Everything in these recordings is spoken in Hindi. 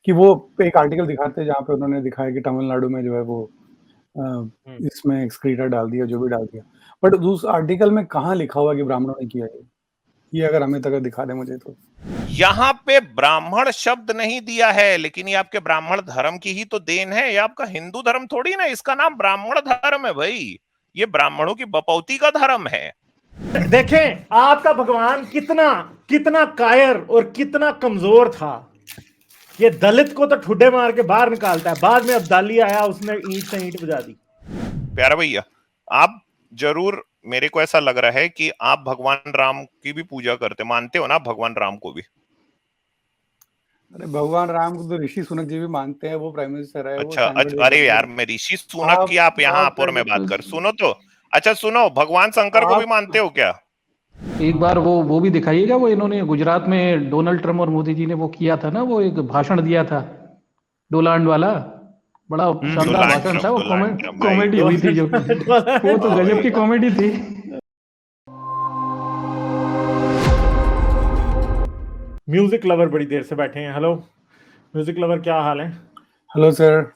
कि वो एक आर्टिकल दिखाते हैं जहाँ पे उन्होंने दिखाया कि तमिलनाडु में जो है वो इसमें एक्सक्रीटा डाल दिया, जो भी डाल दिया। बट उस आर्टिकल में कहाँ लिखा हुआ है कि ब्राह्मणों ने किया है? ये अगर अमित अगर दिखा दे मुझे तो। यहाँ पे ब्राह्मण शब्द नहीं दिया है, लेकिन ये आपके ब्राह्मण धर्म की ही तो देन है। ये आपका हिंदू धर्म थोड़ी ना, इसका नाम ब्राह्मण धर्म है भाई। ये ब्राह्मणों की बपौती का धर्म है। देखें आपका भगवान कितना कितना कायर और कितना कमजोर था। ये दलित को तो ठुड्डे मार के बाहर निकालता है, बाद में अब्दाली आया, उसने ईंट से ईंट बजा दी। प्यारा भैया, आप जरूर, मेरे को ऐसा लग रहा है कि आप भगवान राम की भी पूजा करते, मानते हो ना भगवान राम को भी? अरे भगवान राम को तो ऋषि सुनक जी भी मानते हैं, वो प्राइम मिनिस्टर है। अच्छा, अरे यार, मैं ऋषि सुनक की आप यहाँ आप और मैं बात कर, सुनो तो। अच्छा सुनो, भगवान शंकर को भी मानते हो क्या? एक बार वो भी दिखाइएगा, वो इन्होंने गुजरात में डोनाल्ड ट्रम्प और मोदी जी ने वो किया था ना, वो एक भाषण दिया था डोलांड वाला, बड़ा शानदार भाषण था। वो कॉमेडी हुई थी, जो वो तो गजब की कॉमेडी थी। म्यूजिक लवर बड़ी देर से बैठे हैं। हेलो म्यूजिक लवर, क्या हाल है? Hello sir.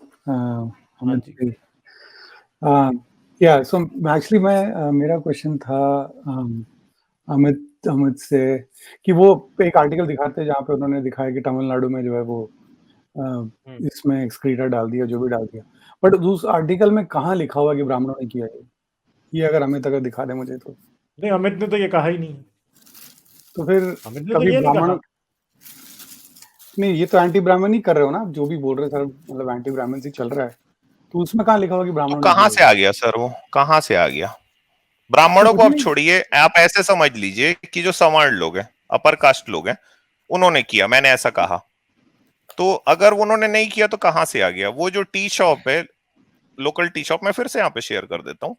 या सो एक्चुअली मेरा क्वेश्चन था अमित से कि वो एक आर्टिकल दिखाते हैं जहाँ पे उन्होंने दिखाया कि तमिलनाडु में जो है वो इसमें एक्सक्रीटा डाल दिया, जो भी डाल दिया। बट उस आर्टिकल में कहाँ लिखा हुआ कि ब्राह्मणों ने किया है? ये अगर अमित अगर दिखा दे मुझे तो। नहीं, अमित ने तो ये कहा ही नहीं। तो फिर अमित ने कभी तो ये ब्राह्मण नहीं, ये तो एंटी ब्राह्मण ही कर रहे हो ना, जो भी बोल रहे सर, मतलब एंटी ब्राह्मण से चल रहा है। तो उसमें कहाँ लिखा हुआ कि ब्राह्मणों तो ने कहाँ किया से आ गया सर? वो कहाँ से आ गया? ब्राह्मणों को आप छोड़िए, आप ऐसे समझ लीजिए कि जो सवर्ण लोग हैं, अपर कास्ट लोग हैं, उन्होंने किया, मैंने ऐसा कहा। तो अगर उन्होंने नहीं किया तो कहां से आ गया? वो जो टी शॉप है, लोकल टी शॉप, मैं फिर से यहाँ पे शेयर कर देता हूँ,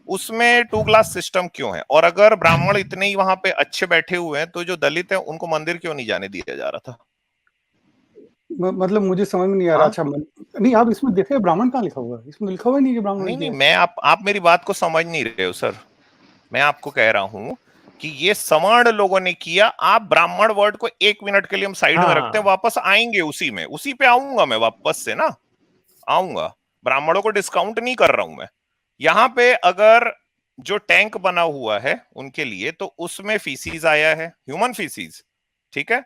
उसमें 2 ग्लास सिस्टम क्यों है? और अगर ब्राह्मण इतने ही वहां पे अच्छे बैठे हुए हैं, तो जो दलित है उनको मंदिर क्यों नहीं जाने दिया जा रहा था? मतलब मुझे समझ में नहीं आ रहा। अच्छा नहीं, आप इसमें देखे ब्राह्मण कहाँ लिखा हुआ है? इसमें लिखा हुआ नहीं कि ब्राह्मण नहीं, मैं आप मेरी बात को समझ नहीं रहे हो सर। मैं आपको कह रहा हूं कि ये सवर्ण लोगों ने किया। आप ब्राह्मण वर्ड को 1 मिनट के लिए हम साइड में रखते हैं, वापस आएंगे उसी पे आऊंगा मैं वापस से ना, आऊंगा। ब्राह्मणों को डिस्काउंट नहीं कर रहा हूं मैं। यहां पे अगर जो टैंक बना हुआ है उनके लिए, तो उसमें फीसीज आया है, ह्यूमन फीसीज, ठीक है।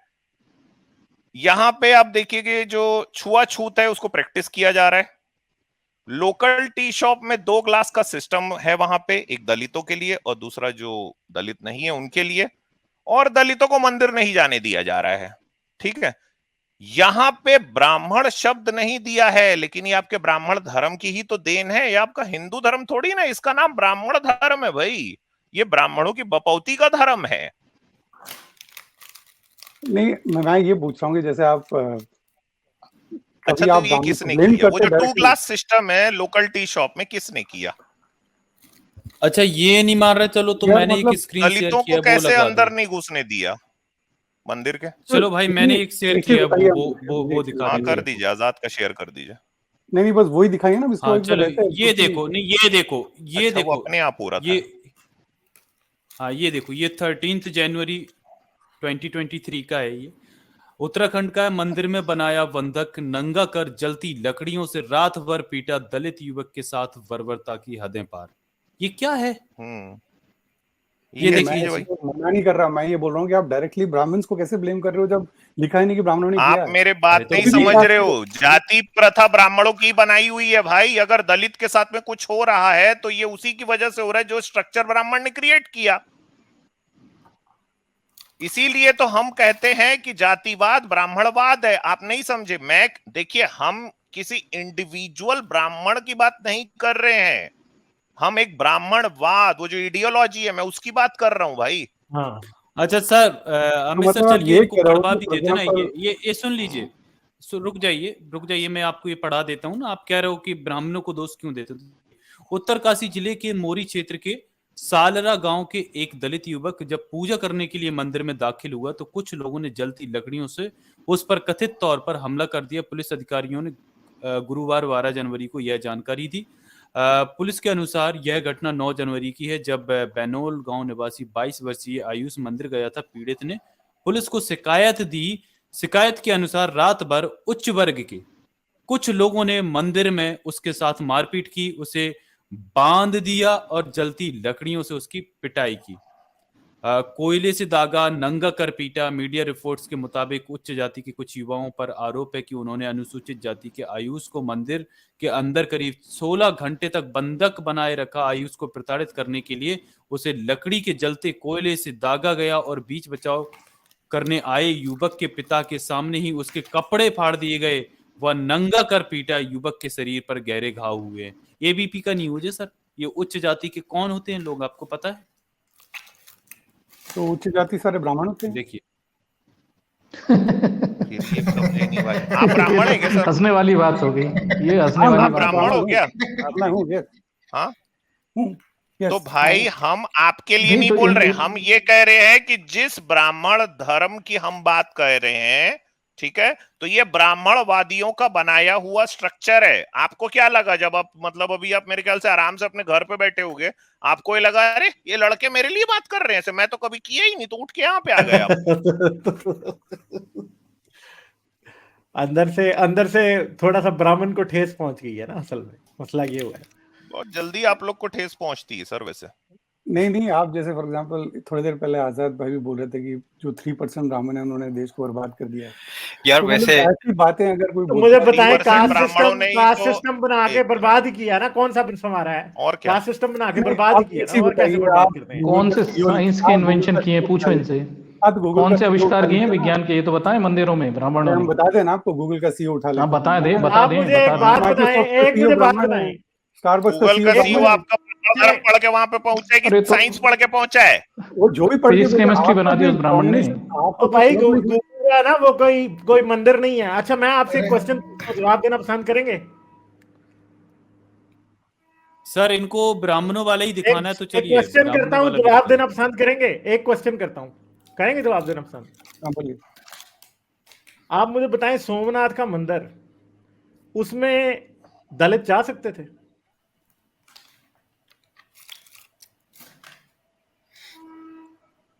यहां पे आप देखिए जो छुआछूत है उसको प्रैक्टिस किया जा रहा है। लोकल टी शॉप में 2 ग्लास का सिस्टम है वहां पे, एक दलितों के लिए और दूसरा जो दलित नहीं है उनके लिए, और दलितों को मंदिर नहीं जाने दिया जा रहा है, ठीक है। यहां पे ब्राह्मण शब्द नहीं दिया है, लेकिन ये आपके ब्राह्मण धर्म की ही तो देन है। ये आपका हिंदू धर्म थोड़ी ना, इसका नाम ब्राह्मण धर्म है भाई। ये ब्राह्मणों की बपौती का धर्म है। नहीं, मैं ये पूछ रहा हूँ कि जैसे आप अच्छा, तो ये किसने किया? वो जो 2 ग्लास सिस्टम है लोकल टी शॉप में, किसने किया? अच्छा, ये नहीं मान रहे, चलो तो मैंने एक स्क्रीन शेयर दलितों किया, को कैसे अंदर नहीं घुसने दिया मंदिर के? चलो भाई, मैंने एक शेयर किया, वो दिखा हाँ, कर दीजिए, आजाद का शेयर कर दीजिए। नहीं, बस वही दिखाई है ना इसको। हाँ, चलो ये देखो, नहीं ये देखो, ये अच्छा, देखो, वो अपने आप हो रहा था। हाँ ये देखो, ये 13 जनवरी 2023 का है। ये उत्तराखंड का मंदिर में बनाया बंधक नंगा कर जलती लकड़ियों से रात भर पीटा दलित युवक के साथ बर्बरता की हदें पार। ये क्या है? ये देखिए भाई, मना नहीं कर रहा, मैं ये बोल रहा हूँ कि आप डायरेक्टली ब्राह्मण्स को कैसे ब्लेम कर रहे हो जब लिखा ही नहीं कि ब्राह्मणों ने किया। आप मेरे बात नहीं समझ रहे हो। जाति प्रथा ब्राह्मणों की बनाई हुई है भाई। अगर दलित के साथ में कुछ हो रहा है तो ये उसी की वजह से हो रहा है जो स्ट्रक्चर ब्राह्मण ने क्रिएट किया। इसीलिए तो हम कहते हैं कि जातिवाद ब्राह्मणवाद है। आप नहीं समझे। मैं देखिए, हम किसी इंडिविजुअल ब्राह्मण की बात नहीं कर रहे हैं, हम एक ब्राह्मणवाद, वो जो आइडियोलॉजी है, मैं उसकी बात कर रहा हूं भाई। हाँ, अच्छा सर, अमित सर, चलिए इनको पढ़वा भी देते ना। ये सुन लीजिए, रुक जाइए, मैं आपको ये पढ़ा देता हूँ ना। आप कह रहे हो कि ब्राह्मणों को दोष क्यों देते हो। उत्तरकाशी जिले के मोरी क्षेत्र के सालरा गांव के एक दलित युवक जब पूजा करने के लिए मंदिर में दाखिल हुआ तो कुछ लोगों ने जलती लकड़ियों से उस पर कथित तौर पर हमला कर दिया। पुलिस अधिकारियों ने गुरुवार 12 जनवरी को यह जानकारी दी। पुलिस के अनुसार यह घटना 9 जनवरी की है, जब बैनोल गांव निवासी 22 वर्षीय आयुष मंदिर गया था। पीड़ित ने पुलिस को शिकायत दी। शिकायत के अनुसार रात भर उच्च वर्ग के कुछ लोगों ने मंदिर में उसके साथ मारपीट की, उसे बांध दिया और जलती लकड़ियों से उसकी पिटाई की। कोयले से दागा, नंगा कर पीटा। मीडिया रिपोर्ट्स के मुताबिक उच्च जाति के कुछ युवाओं पर आरोप है कि उन्होंने अनुसूचित जाति के आयुष को मंदिर के अंदर करीब 16 घंटे तक बंधक बनाए रखा। आयुष को प्रताड़ित करने के लिए उसे लकड़ी के जलते कोयले से दागा गया और बीच बचाव करने आए युवक के पिता के सामने ही उसके कपड़े फाड़ दिए गए। वह नंगा कर पीटा। युवक के शरीर पर गहरे घाव हुए। एबीपी का न्यूज है सर। ये उच्च जाति के कौन होते हैं लोग, आपको पता है? तो उच्च जाति सारे ब्राह्मण होते हैं। देखिए ये समझे नहीं भाई, आप ब्राह्मण है क्या सर? हंसने वाली बात हो गई ये, हंसने वाली बात। ब्राह्मण हो गया? मैं हूँ, यस। हाँ, Yes, तो भाई हम आपके लिए नहीं, नहीं तो बोल रहे, हम ये कह रहे हैं कि जिस ब्राह्मण धर्म की हम बात कर रहे हैं, ठीक है, तो ये ब्राह्मणवादियों का बनाया हुआ स्ट्रक्चर है। आपको क्या लगा जब आप, मतलब अभी आप मेरे ख्याल से आराम से अपने घर पे बैठे होगे, आपको ये लगा अरे ये लड़के मेरे लिए बात कर रहे हैं, मैं तो कभी किया ही नहीं, तो उठ के यहाँ पे आ गए आप। अंदर से थोड़ा सा ब्राह्मण को ठेस पहुंच गई है ना, असल में मसला ये हुआ है। बहुत जल्दी आप लोग को ठेस पहुंचती है सर वैसे। नहीं, आप जैसे फॉर एग्जांपल थोड़ी देर पहले आजाद भाई भी बोल रहे थे कि जो 3% ब्राह्मण है उन्होंने देश को बर्बाद कर दिया है यार। तो वैसे ऐसी बातें अगर कोई तो मुझे बताएं, 3% ब्राह्मणों ने ही कास्ट तो सिस्टम बना के बर्बाद ही किया ना, कौन सा हमारा है? और क्या? कास्ट सिस्टम बना के बर्बाद ही किया ना, और कैसे बर्बाद करते हैं? कौन से साइंस के इन्वेंशन किए, पूछो इनसे। कौन से आविष्कार किए हैं विज्ञान के, ये तो बताएं मंदिरों में ब्राह्मणों ने। हम बता दें ना आपको, गूगल का सीईओ उठा लें। हाँ बता दे आप मुझे एक बात बताएं, एक मुझे बात बताएं, स्टारबक्स गूगल का सीईओ आपका धर्म पढ़ के वहां पे पहुंचा है कि साइंस पढ़ के पहुंचा है? वो जो भी पढ़ के केमिस्ट्री बना दी उस ब्राह्मण ने। तो भाई गूगल है ना, वो कोई मंदिर नहीं है। अच्छा, मैं आपसे एक क्वेश्चन जवाब देना पसंद करेंगे सर? इनको ब्राह्मणों वाला ही दिखाना है तो चलिए क्वेश्चन करता हूँ, जवाब देना पसंद करेंगे? एक क्वेश्चन करता हूँ, करेंगे जवाब देना पसंद? बोलिए। आप मुझे बताएं, सोमनाथ का मंदिर, उसमें दलित जा सकते थे?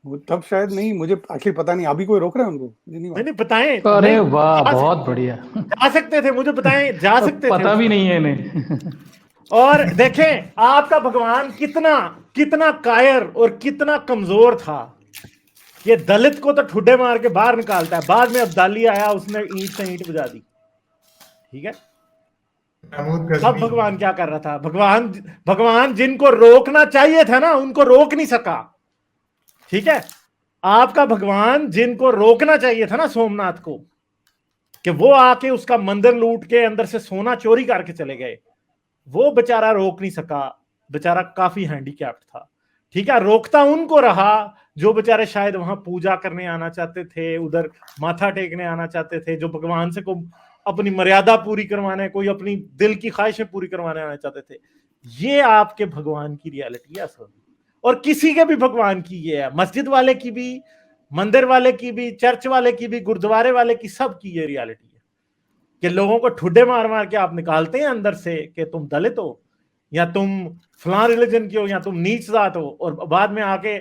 वो तब शायद नहीं, मुझे आखिर पता नहीं, अभी कोई रोक रहा है उनको? नहीं बताएं। अरे वाह, बहुत बढ़िया। जा सकते थे, मुझे बताएं, जा सकते थे? पता भी नहीं है इन्हें। और देखें आपका भगवान कितना कायर और कितना कमजोर था। ये दलित को तो ठुड्डे मार के बाहर निकालता है, बाद में अब्दाली आया, उसने ईंट से ईंट बजा दी। ठीक है, अब भगवान क्या कर रहा था? भगवान जिनको रोकना चाहिए था ना, उनको रोक नहीं सका। ठीक है, आपका भगवान जिनको रोकना चाहिए था ना, सोमनाथ को, कि वो आके उसका मंदिर लूट के अंदर से सोना चोरी करके चले गए, वो बेचारा रोक नहीं सका। बेचारा काफी हैंडीकैप्ड था। ठीक है, रोकता उनको रहा जो बेचारे शायद वहां पूजा करने आना चाहते थे, उधर माथा टेकने आना चाहते थे, जो भगवान से को अपनी मर्यादा पूरी करवाने, कोई अपनी दिल की ख्वाहिशें पूरी करवाने आना चाहते थे। ये आपके भगवान की रियलिटी है असल, और किसी के भी भगवान की ये है। मस्जिद वाले की भी, मंदिर वाले की भी, चर्च वाले की भी, गुरुद्वारे वाले की, सब की ये रियलिटी है कि लोगों को ठुड्डे मार मार के आप निकालते हैं अंदर से कि तुम दलित हो, या तुम फलां रिलीजन की हो, या तुम नीच जात हो, और बाद में आके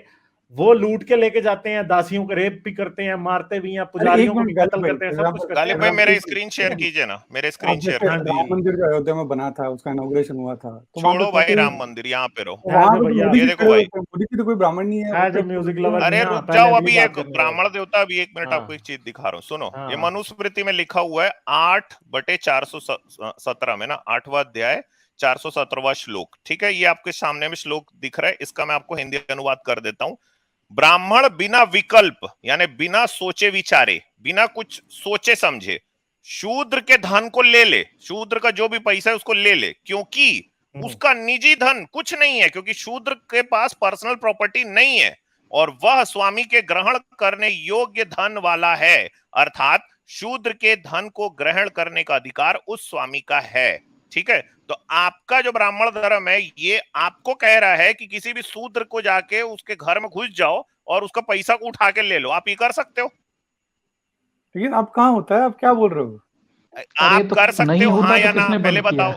वो लूट के लेके जाते हैं, दासियों को रेप भी करते हैं, मारते भी हैं, पुजारियों को भी कत्ल करते हैं, सब कुछ करते हैं। गालिब भाई मेरे स्क्रीन शेयर कीजिए ना, मेरे स्क्रीन शेयर कीजिए। राम मंदिर जो अयोध्या में बना था, उसका इनॉग्रेशन हुआ था, तो छोड़ो भाई राम मंदिर, यहाँ पे रहो। ये देखो भाई, मोदी जी तो कोई ब्राह्मण नहीं है। म्यूजिक लवर, अरे रुक जाओ, अभी एक ब्राह्मण देवता, अभी 1 मिनट आपको एक चीज दिखा रहा हूँ, सुनो। ये मनुस्मृति में लिखा हुआ है 8/417 में ना, 8वां अध्याय 417वां श्लोक। ठीक है, ये आपके सामने में श्लोक दिख रहा है, इसका मैं आपको हिंदी अनुवाद कर देता हूं। ब्राह्मण बिना विकल्प, यानी बिना सोचे विचारे, बिना कुछ सोचे समझे शूद्र के धन को ले ले, शूद्र का जो भी पैसा है उसको ले ले, क्योंकि उसका निजी धन कुछ नहीं है, क्योंकि शूद्र के पास पर्सनल प्रॉपर्टी नहीं है और वह स्वामी के ग्रहण करने योग्य धन वाला है। अर्थात शूद्र के धन को ग्रहण करने का अधिकार उस स्वामी का है। ठीक है, तो आपका जो ब्राह्मण धर्म है ये आपको कह रहा है कि किसी भी शूद्र को जाके उसके घर में घुस जाओ और उसका पैसा को उठा के ले लो। आप ये कर सकते हो? लेकिन आप कहाँ होता है, आप क्या बोल रहे हो? आप कर सकते हो हाँ या ना, पहले बताओ।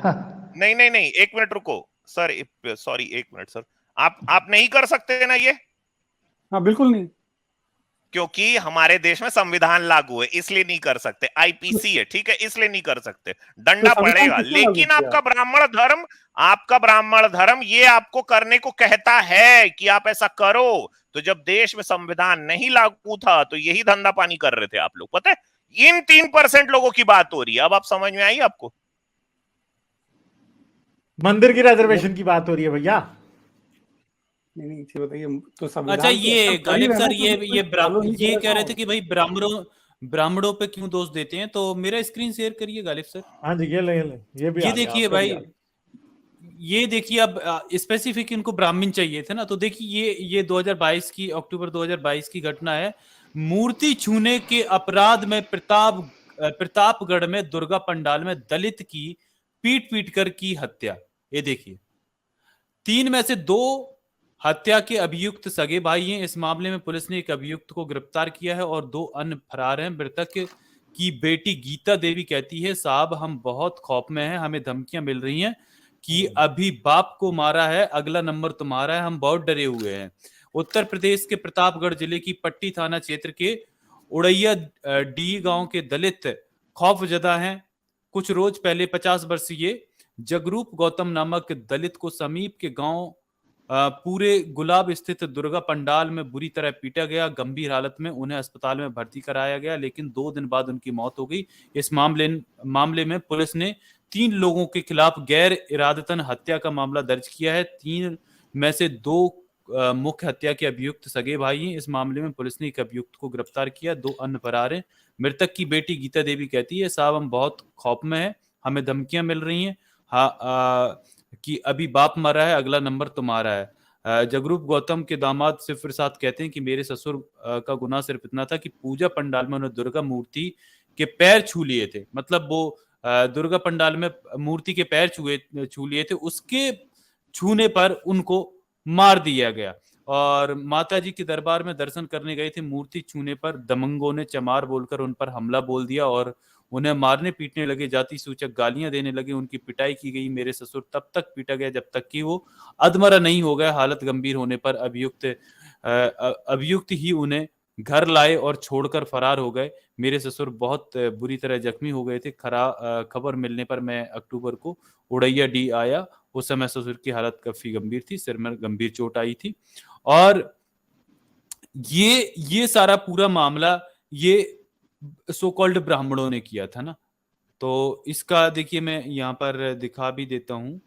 नहीं, 1 मिनट रुको सर, सॉरी 1 मिनट सर, आप नहीं कर सकते ना ये? हाँ बिल्कुल नहीं। क्योंकि हमारे देश में संविधान लागू है इसलिए नहीं कर सकते, आईपीसी है, ठीक है, इसलिए नहीं कर सकते, डंडा पड़ेगा। लेकिन आपका ब्राह्मण धर्म ये आपको करने को कहता है कि आप ऐसा करो। तो जब देश में संविधान नहीं लागू था तो यही धंधा पानी कर रहे थे आप लोग, पता है? इन 3% लोगों की बात हो रही है। अब आप समझ में आई आपको? मंदिर की रिजर्वेशन की बात हो रही है भैया। नहीं बताइए तो अच्छा, ये गालिब सर ये कह रहे थे कि भाई ब्राह्मणों पे क्यों दोष देते हैं, तो मेरा स्क्रीन शेयर करिए गालिब सर। हाँ जी, ये भी ये देखिए भाई, ये देखिए, अब स्पेसिफिक इनको ब्राह्मण चाहिए थे ना, तो देखिए ये 2022 की अक्टूबर 2022 की घटना है। मूर्ति छूने के अपराध में प्रतापगढ़ में दुर्गा पंडाल में दलित की पीट कर की हत्या। ये देखिए, 3 में से 2 हत्या के अभियुक्त सगे भाई हैं। इस मामले में पुलिस ने एक अभियुक्त को गिरफ्तार किया है और 2 अन्य फरार हैं। मृतक की बेटी गीता देवी कहती है, साहब हम बहुत खौफ में हैं, हमें धमकियां मिल रही हैं कि अभी बाप को मारा है, अगला नंबर तुम्हारा है, हम बहुत डरे हुए हैं। उत्तर प्रदेश के प्रतापगढ़ जिले की पट्टी थाना क्षेत्र के उड़ैया डी गांव के दलित खौफजदा हैं। कुछ रोज पहले 50 वर्षीय जगरूप गौतम नामक दलित को समीप के गांव पूरे गुलाब स्थित दुर्गा पंडाल में बुरी तरह पीटा गया। गंभीर हालत में उन्हें अस्पताल में भर्ती कराया गया, लेकिन 2 दिन बाद उनकी मौत हो गई। इस मामले में पुलिस ने 3 लोगों के खिलाफ गैर इरादतन हत्या का मामला दर्ज किया है। 3 में से 2 मुख्य हत्या के अभियुक्त सगे भाई हैं। इस मामले में पुलिस ने एक अभियुक्त को गिरफ्तार किया, 2 अन्य फरार हैं। मृतक की बेटी गीता देवी कहती है, साहब हम बहुत खौफ में हैं, हमें धमकियां मिल रही हैं कि अभी बाप मरा है, अगला नंबर तुम्हारा है। जगरूप गौतम के दामाद शिव प्रसाद कहते हैं कि मेरे ससुर का गुनाह सिर्फ इतना था कि पूजा पंडाल में उन्होंने दुर्गा मूर्ति के पैर छू लिए थे। मतलब वो दुर्गा पंडाल में मूर्ति के पैर छू लिए थे, उसके छूने पर उनको मार दिया गया। और माता जी के दरबार में दर्शन करने गए थे, मूर्ति छूने पर दमंगों ने चमार बोलकर उन पर हमला बोल दिया और उन्हें मारने पीटने लगे, जाति सूचक गालियां देने लगे, उनकी पिटाई की गई। मेरे ससुर तब तक पीटा गया जब तक कि वो अधमरा नहीं हो गया। हालत गंभीर होने पर अभियुक्त ही उन्हें घर लाए और छोड़कर फरार हो गए। मेरे ससुर बहुत बुरी तरह जख्मी हो गए थे। खबर मिलने पर मैं अक्टूबर को उड़ैया डी आया। उस समय ससुर की हालत काफी गंभीर थी, सिर में गंभीर चोट आई थी। और ये सारा पूरा मामला ये सो कॉल्ड ब्राह्मणों ने किया था ना। तो इसका देखिए मैं यहाँ पर दिखा भी देता हूँ।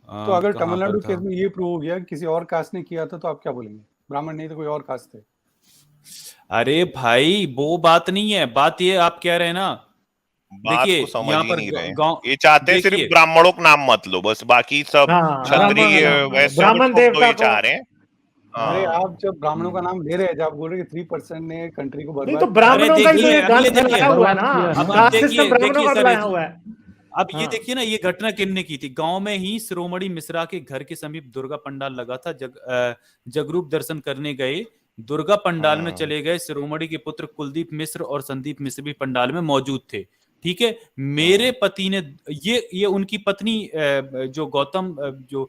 तो अगर तमिलनाडु केस में ये प्रूव हो गया किसी और कास्ट ने किया था, तो आप क्या बोलेंगे? ब्राह्मण नहीं तो कोई और कास्ट थे। अरे भाई वो बात नहीं है, बात ये आप कह रहे हैं ना, देखिए यहाँ पर ये चाहते हैं सिर्फ ब्राह्मणों का नाम मत लो, बस बाकी सब क्षत्रिय ब्राह्मण देवता चाह रहे हैं। अरे आप जब ब्राह्मणों का नाम ले रहे हैं, जब आप बोल रहे हैं कि 3% ने कंट्री को बर्बाद, तो ब्राह्मणों का ही गलत हुआ है ना। अब ये देखिए ना, ये घटना किन्ने की थी। गांव में ही शिरोमणि मिश्रा के घर के समीप दुर्गा पंडाल लगा था। जगरूप दर्शन करने गए, दुर्गा पंडाल में चले गए। शिरोमणि के पुत्र कुलदीप मिश्र और संदीप मिश्र भी पंडाल में मौजूद थे। ठीक है, मेरे पति ने ये उनकी पत्नी जो गौतम जो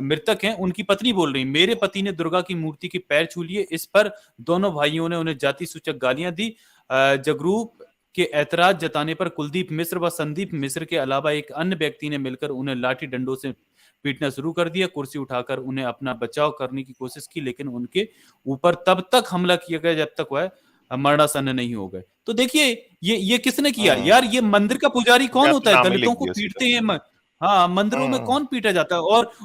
मृतक हैं उनकी पत्नी बोल रही, मेरे पति ने दुर्गा की मूर्ति के पैर छू लिए। इस पर दोनों भाइयों ने उन्हें जाति सूचक गालियां दी। जगरूप के ऐतराज जताने पर कुलदीप मिश्र व संदीप मिश्र के अलावा एक अन्य व्यक्ति ने मिलकर उन्हें लाठी डंडों से पीटना शुरू कर दिया। कुर्सी उठाकर उन्हें अपना बचाव करने की कोशिश की, लेकिन उनके ऊपर तब तक हमला किया गया जब तक वह मरणासन्न नहीं हो गए। तो देखिए ये किसने किया यार? ये मंदिर का पुजारी कौन होता है? दलितों को पीटते हैं। हाँ, मंदिरों में कौन पीटा जाता है?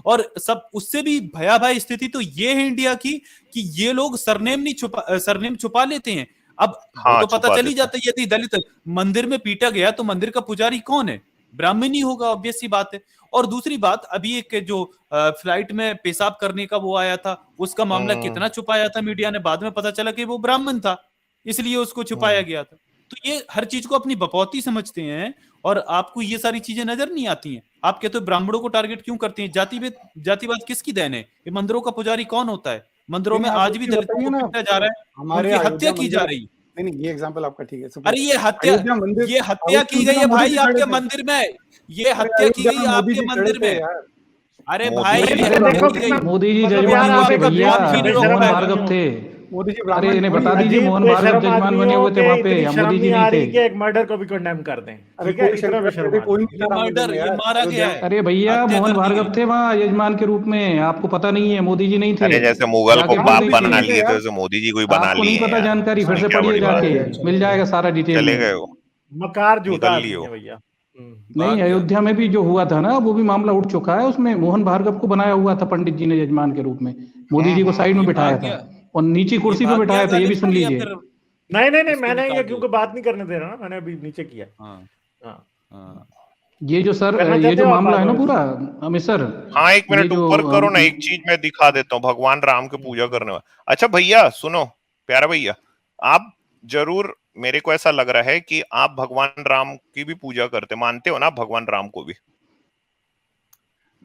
और सब उससे भी भयावह स्थिति तो ये है इंडिया की कि ये लोग सरनेम छुपा लेते हैं। अब तो पता चल ही जाता है, यदि दलित मंदिर में पीटा गया तो मंदिर का पुजारी कौन है? ब्राह्मण ही होगा, ऑब्वियस सी बात है। और दूसरी बात, अभी एक जो फ्लाइट में पेशाब करने का वो आया था, उसका मामला कितना छुपाया था मीडिया ने, बाद में पता चला कि वो ब्राह्मण था, इसलिए उसको छुपाया गया था। तो ये हर चीज को अपनी बपौती समझते हैं और आपको ये सारी चीजें नजर नहीं आती हैं। आप कहते हो ब्राह्मणों को टारगेट क्यों करते हैं? जातिवाद किसकी देन है? ये मंदिरों का पुजारी कौन होता है? मंदिरों में आज भी दलितों को पीटा जा रहा है, उनकी हत्या की जा रही है। नहीं, ये एग्जांपल आपका ठीक है। अरे ये हत्या की गई है भाई आपके मंदिर में, ये हत्या की गई आपके मंदिर में। अरे भाई मोदी जी जजमान थे, मोदी जी अरे ब्राह्मण इन्हें थोड़ी बता है। दीजिए अजीब मोहन कोई भार्गव शर्म जजमान आदमी बने हो हुए थे कि वहां पे, इतनी या शर्म मोदी जी नहीं नहीं आ थे? रही कि एक मर्डर को भी कंडेम कर दें, अरे ठीक है, कोई इतना शंकर भी शर्म थे, आ कोई रही नहीं ये था राम मंदिर मर्डर, में ये यार, मारा गया अयोध्या है, में। अरे भैया हत्या मोहन कर दी भार्गव गई। थे वहाँ यजमान के रूप में, आपको पता नहीं है? मोदी जी नहीं थे, अरे जैसे मुगल को जाके हाँ, पढ़ बाप मोदी जी बना नहीं लीजिए। थे लिए तो यार। जैसे मोदी जी कोई बना आपको लिए नहीं हैं पता यार, जानकारी, फिर इसमें से क्या पढ़िए बड़ी बात जाके, है। मिल जाएगा सारा डिटेल चले में। गए हो, मकार जूता निकल आदमी लियो। है भैया। नहीं, भाग गया। अयोध्या में भी जो हुआ था ना, वो भी मामला उठ चुका है, उसमें मोहन भार्गव को बनाया हुआ था पंडित जी ने यजमान के रूप में, मोदी जी को साइड में ये बिठाया भाग था, गया, और नीची ये कुर्सी पे भाग गया बिठाया था, ये भी गालिब सुन या लीजिए। फिर नहीं, इसको मैंने ये निकाल दो। क्योंकि बात नहीं करने दे रहा ना, मैंने अभी नीचे किया। हाँ हाँ, हाँ। ये जो सर, करना ये चाहते जो हो आप मामला बात है ना और? पूरा, अमित सर, हाँ, 1 ये मिनट जो ऊपर करो ना, एक चीज मैं दिखा देता हूँ, भगवान राम की पूजा करने वाला। अच्छा भैया सुनो, प्यारा भैया, आप जरूर, मेरे को ऐसा लग रहा है कि आप भगवान राम की भी पूजा करते, मानते हो ना भगवान राम को भी?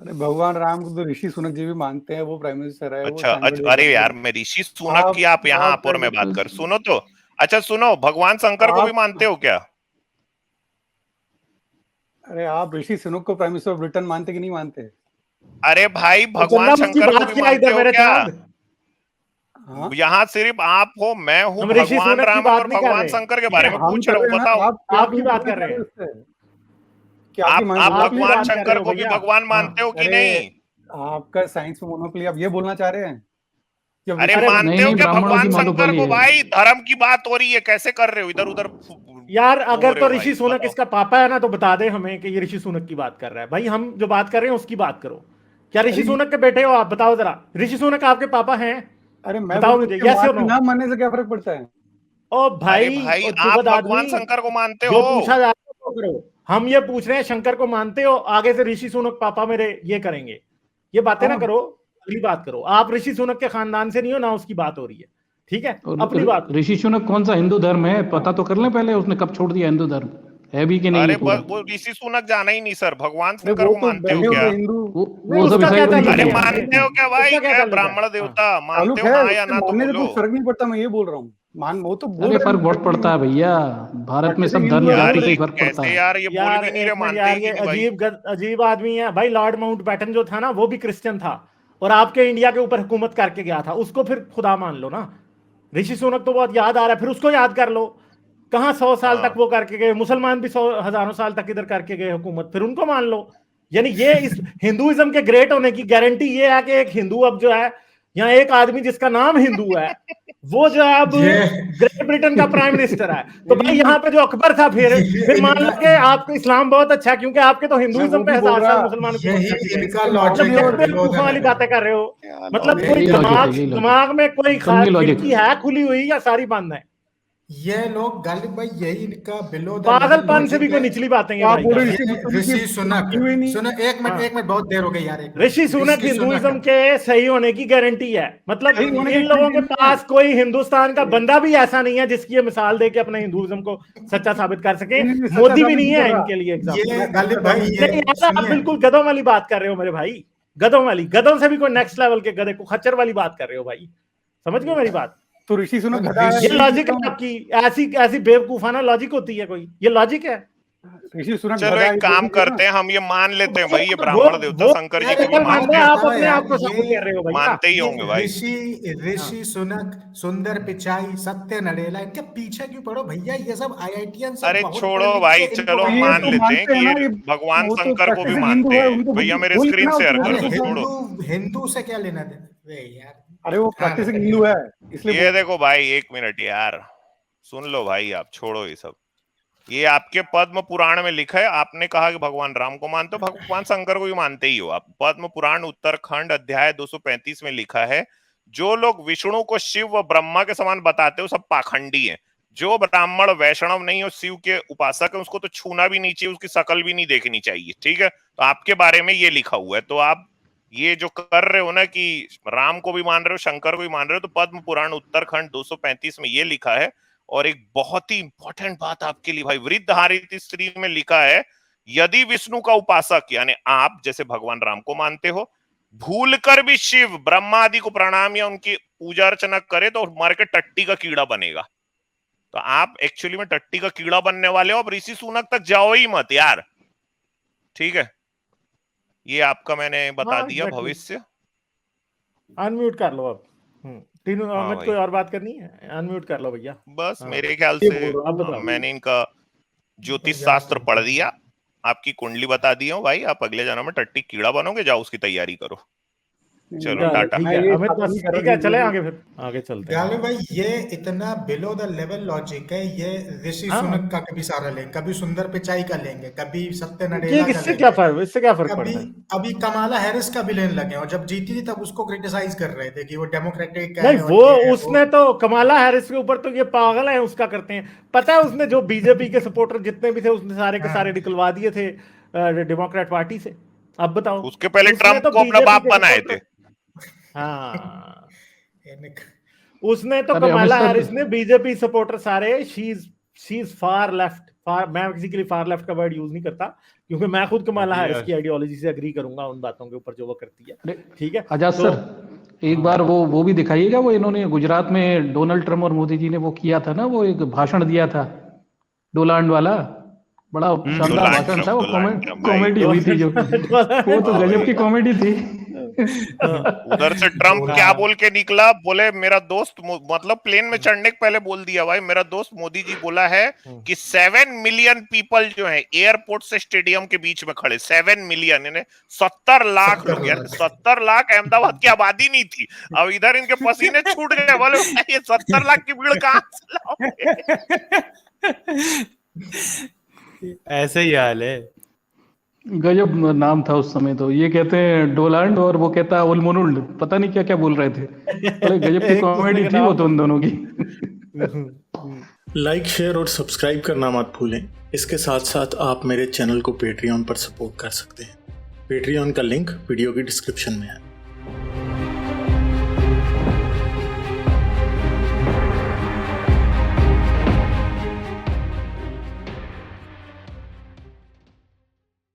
अरे भगवान राम को तो ऋषि सुनक जी भी मानते हैं, वो प्राइम मिनिस्टर है, वो अच्छा, सांगड़ जी अरे करते यार, हैं। मैं ऋषि सुनक की आप यहाँ आप अपोर में बात कर, तो सुनो तो। अच्छा सुनो, भगवान शंकर को भी आप मानते हो क्या? अरे आप ऋषि सुनक को प्राइम मिनिस्टर ऑफ ब्रिटेन मानते कि नहीं मानते? अरे भाई, और चंदा भगवान उसकी शंकर को बात भी किया मानते इधर हो मेरे क्या? चांद। हाँ, यहाँ सिर्फ आप हो, मैं हूँ, हम ऋषि भगवान सुनक की राम बात और नहीं कर भगवान रहे, शंकर के ठीक बारे है, में हम पूछ कर रहा हूँ, रहे हैं बताओ। ना, आप आपकी क्यों बात बोलना कर चाह रहे रहे हो हैं, उससे? कि आपकी आप बोला आपकी भगवान बात कर रहे शंकर हो को भी भैया। भगवान हाँ, मानते हो कि अरे नहीं? आपका साइंस में मोनोपोली, आप ये बोलना चाह रहे हैं कि अरे अरे नहीं मानते हो नहीं, क्या ब्राह्मणों की भगवान शंकर मोनोपोली को? है। भाई धर्म की बात हो रही है, कैसे कर रहे हो इधर उधर यार घूम अगर रहे तो हो ऋषि भाई, सुनक बताओ। इसका पापा है ना, तो बता दे हमें कि ये ऋषि सुनक की बात कर रहा है। भाई हम जो बात कर रहे हैं उसकी बात करो। क्या ऋषि अरे सुनक के बेटे हो आप? बताओ जरा, ऋषि सुनक आपके पापा हैं? अरे मैं बताओ बोलूं मुझे, कि यस और मानने नो। ना मानने से क्या फर्क पड़ता है? ओ अरे भाई, भाई, ओ आप जुगत भगवान आदमी, शंकर को मानते जो हो? पूछा जा रहा है वो करो। हम ये पूछ रहे हैं शंकर को मानते हो, आगे से ऋषि सुनक पापा मेरे ये करेंगे, ये बातें ना हाँ, करो, अगली बात करो। आप ऋषि सुनक के खानदान से नहीं हो ना, उसकी बात हो रही है, ठीक है, अपनी बात। ऋषि शुनक कौन सा हिंदू धर्म है, पता तो कर लें पहले, उसने कब छोड़ दिया हिंदू धर्म, है भी कि नहीं अरे है पूरा? वो ऋषि सुनक जाना ही नहीं सर, भगवान अरे शंकर वो को तो मानते हो बैठे क्या? होते हिंदू। नहीं वो सब उसका क्या ईसाई धर्म ताल्लुक के अरे है लोग यार, हैं। मानते हो क्या भाई? उसका क्या क्या ताल्लुक है? ब्राह्मण हाँ। देवता मानते ताल्लुक हो, है, हाँ या उससे ना? तो मानने से बोलो कुछ फर्क नहीं पड़ता, मैं ये बोल रहा हूँ। वो तो बोल अरे रहे फर्क हैं बहुत पड़ता है भैया, भारत में सब प्रैक्टिसिंग धर्म हिंदू है यार। जाति से वो। ही फर्क पड़ता कैसे है। यार, ये बोल भी यार नहीं रहे, एक मिनट मानते यार, ही ये कि नहीं भाई? अजीब आदमी है भाई। लॉर्ड माउंट बैटन जो था ना, वो भी क्रिश्चियन था और आपके इंडिया के ऊपर हुकूमत करके गया था, उसको फिर खुदा मान लो ना। ऋषि सुनक तो बहुत याद आ रहा है, फिर उसको याद कर लो। कहाँ 100 साल तक हाँ, वो करके गए, मुसलमान भी 100 हजारों साल तक इधर करके गए हुकूमत, फिर उनको मान लो। यानी ये इस हिंदुइज्म के ग्रेट होने की गारंटी ये है कि एक हिंदू अब जो है, यहाँ एक आदमी जिसका नाम हिंदू है, वो जो है अब ग्रेट ब्रिटेन का प्राइम मिनिस्टर है। तो भाई यहाँ पे जो अकबर था, फिर मान लो कि आपको इस्लाम बहुत अच्छा है, क्योंकि आपके तो मैं हिंदुइज्म वो पे भी बोल 1000 रहा, साल मुसलमान हुकूमत करके यही गए। इनका मतलब लॉजिक क्या है, बेवकूफों वाली बातें कर रहे हो? क्या मतलब लॉजिक कोई यही है? लॉजिक है, दिमाग यही लॉजिक, दिमाग में कोई सुन्नी लॉजिक। खिड़की है खुली हुई या सारी बंद है? ये लोग गालिब भाई, यही इनका बिलो द लेवल पागलपन से भी लॉजिक कोई है। निचली बातें ये आप भाई बोल कर रहे रहे ऋषि हैं। ये सुनक की ऋषि सुनक, की हुई नहीं। सुनो एक हाँ। मिनट बहुत देर हो गई यार, एक मिनट। ऋषि सुनक हिंदुइज्म के सही होने की गारंटी है। मतलब सही होने की इन लोगों के गारंटी नहीं है। पास कोई हिंदुस्तान का बंदा भी ऐसा नहीं है जिसकी ये मिसाल दे के अपने हिंदुइज्म को सच्चा साबित कर सके। नहीं, नहीं, सच्चा मोदी भी साबित नहीं नहीं है कर रहा। इनके लिए एग्जाम्पल। ये मैं गालिब सच्चा भाई, साबित ये नहीं यार, आप सुनिए, बिल्कुल गधों वाली बात कर रहे हो मेरे भाई, गधों वाली। गधों से भी कोई नेक्स्ट लेवल के गधे को खच्चर वाली बात कर रहे हो भाई, समझ गए मेरी बात? तो ऋषि सुनक और गधा है, ये यही लॉजिक बोल है रहा हूँ। आपकी? ऐसी बेवकूफाना लॉजिक होती है कोई? ये लॉजिक है? ऋषि सुनक चलो गधा है, एक काम यही है ना। करते हैं, हम ये मान लेते हैं भाई, ये वो ब्राह्मण देवता वो शंकर जी यार की एक भी अगर बात मानते मानते हैं, हैं, आप बताओ अपने यार, आप को साबित कर रहे हो भैया। मानते ही ये होंगे भाई। ऋषि सुनक, सुंदर पिचाई, सत्य नडेला, इनके पीछे क्यों पड़ो भैया? ये सब आईआईटीएन सब अरे बहुत पढ़ छोड़ो लिख भाई, के इनको चलो तो हम ये मान तो मानते लेते हैं मानते हैं कि ना, ये ये भगवान वो तो शंकर को भी प्रैक्टिसिंग हिंदू मानते है, हैं। उनको भैया मेरे बोलिए स्क्रीन ना, शेयर उसको कर अरे दो, बोलिए तो। छोड़ो। हिंदू से क्या लेना देना? वे यार, अरे वो हाँ प्रैक्टिसिंग करिए। हिंदू है, इसलिए ये देखो भाई, एक मिनट यार, सुन लो भाई, आप छोड़ो ये सब। ये आपके पद्म पुराण में लिखा है, आपने कहा कि भगवान राम को मानते हो, भगवान शंकर को भी मानते ही हो आप। पद्म पुराण उत्तरखंड अध्याय 235 में लिखा है, जो लोग विष्णु को शिव व ब्रह्मा के समान बताते हो सब पाखंडी हैं। जो ब्राह्मण वैष्णव नहीं हो, शिव के उपासक है, उसको तो छूना भी नहीं चाहिए, उसकी शकल भी नहीं देखनी चाहिए, ठीक है? तो आपके बारे में ये लिखा हुआ है, तो आप ये जो कर रहे हो ना कि राम को भी मान रहे हो, शंकर को भी मान रहे हो, तो पद्म पुराण उत्तरखंड 235 में ये लिखा है। और एक बहुत ही इंपॉर्टेंट बात आपके लिए भाई, वृद्धहारित स्त्री में लिखा है, यदि विष्णु का उपासक यानी आप जैसे भगवान राम को मानते हो, भूलकर भी शिव ब्रह्मा आदि को प्रणाम या उनकी पूजा अर्चना करे तो मर के टट्टी का कीड़ा बनेगा। तो आप एक्चुअली में टट्टी का कीड़ा बनने वाले हो। अब ऋषि सुनक तक जाओ ही मत यार, ठीक है? ये आपका मैंने बता हाँ दिया एग्जैक्टली, भविष्य। अनम्यूट कर लो अब। टीनू हाँ अहमद भाई। कोई और बात करनी है? अनम्यूट कर लो भैया। बस हाँ। मेरे ख्याल ये से बोल रहा अब बताओ। मैंने इनका ज्योतिष शास्त्र पढ़ दिया, आपकी कुंडली बता दी हूँ भाई, आप अगले जन्म में टट्टी कीड़ा बनोगे, जाओ उसकी तैयारी करो। चलो चलो टाटा। ठीक मैं है ये अमित, बात बस नहीं कर रहा ठीक है, कि चले जो आगे, फिर आगे चलते हैं। गालू भाई ये इतना बिलो द लेवल लॉजिक है, ये ऋषि हाँ। सुनक का कभी सारा लेंगे, कभी सुंदर पिचाई का लेंगे, कभी सत्य ये नडेला का इससे क्या लेंगे, फर्क, इससे क्या फर्क कभी पड़ता है? अभी कमाला हैरिस का भी लेने लगे, और जब जीती थी तब उसको क्रिटिसाइज कर रहे थे कि वो डेमोक्रेटिक नहीं, है और वो ये है वो। उसने तो कमाला हैरिस के ऊपर तो ये पागल है, उसका करते हैं। पता है उसने जो बीजेपी के सपोर्टर जितने भी थे उसने सारे के सारे हाँ। निकलवा दिए थे डेमोक्रेट पार्टी से। अब बताओ, उसके पहले उसने ट्रम्प तो को अपना बीजेपी बाप के बनाए थे। सपोर्टर, हाँ, इनक- उसने तो अरे अमित कमाला सर, हैरिस ने बीजेपी सपोर्टर सारे, शी इज फार लेफ्ट, मैं किसी के लिए फार लेफ्ट का वर्ड यूज नहीं करता, क्योंकि मैं खुद कमाला हैरिस की आइडियोलॉजी से एग्री करूंगा उन बातों के ऊपर जो वो करती है। अरे ठीक है, आजाद तो सर, एक बार वो भी दिखाइएगा, वो इन्होंने गुजरात में डोनाल्ड ट्रम्प और मोदी जी ने वो किया था ना, वो एक भाषण दिया था डोलांड वाला, बड़ा शानदार डोनाल्ड भाषण था ट्रम्प, वो, डोनाल्ड ट्रम्प भाई। कॉमेडी हुई थी जो, वो तो हाँ गजब भाई। की कॉमेडी थी। उधर से ट्रम्प क्या बोल के निकला, बोले मेरा दोस्त मतलब प्लेन में चढ़ने के पहले बोल दिया भाई, मेरा दोस्त मोदी जी बोला है कि 7 मिलियन पीपल जो है एयरपोर्ट से स्टेडियम के बीच में खड़े, 7 मिलियन यानी 70 लाख लोग, यार 70 लाख अहमदाबाद की आबादी नहीं थी। अब इधर इनके पसीने छूट गए, बोले ये 70 लाख की भीड़ कहां से लाओगे? ऐसे ही हाल है। गजब नाम था उस समय, तो ये कहते हैं डोलांड और वो कहता है उलमुनुल्ड, पता नहीं क्या क्या बोल रहे थे, बड़े गजब की कॉमेडी थी वो तो उन दोनों की। लाइक, शेयर और सब्सक्राइब करना मत भूलें। इसके साथ साथ आप मेरे चैनल को पेट्रियन पर सपोर्ट कर सकते हैं। पेट्रियन का लिंक वीडियो की डिस्क्रिप्शन में है।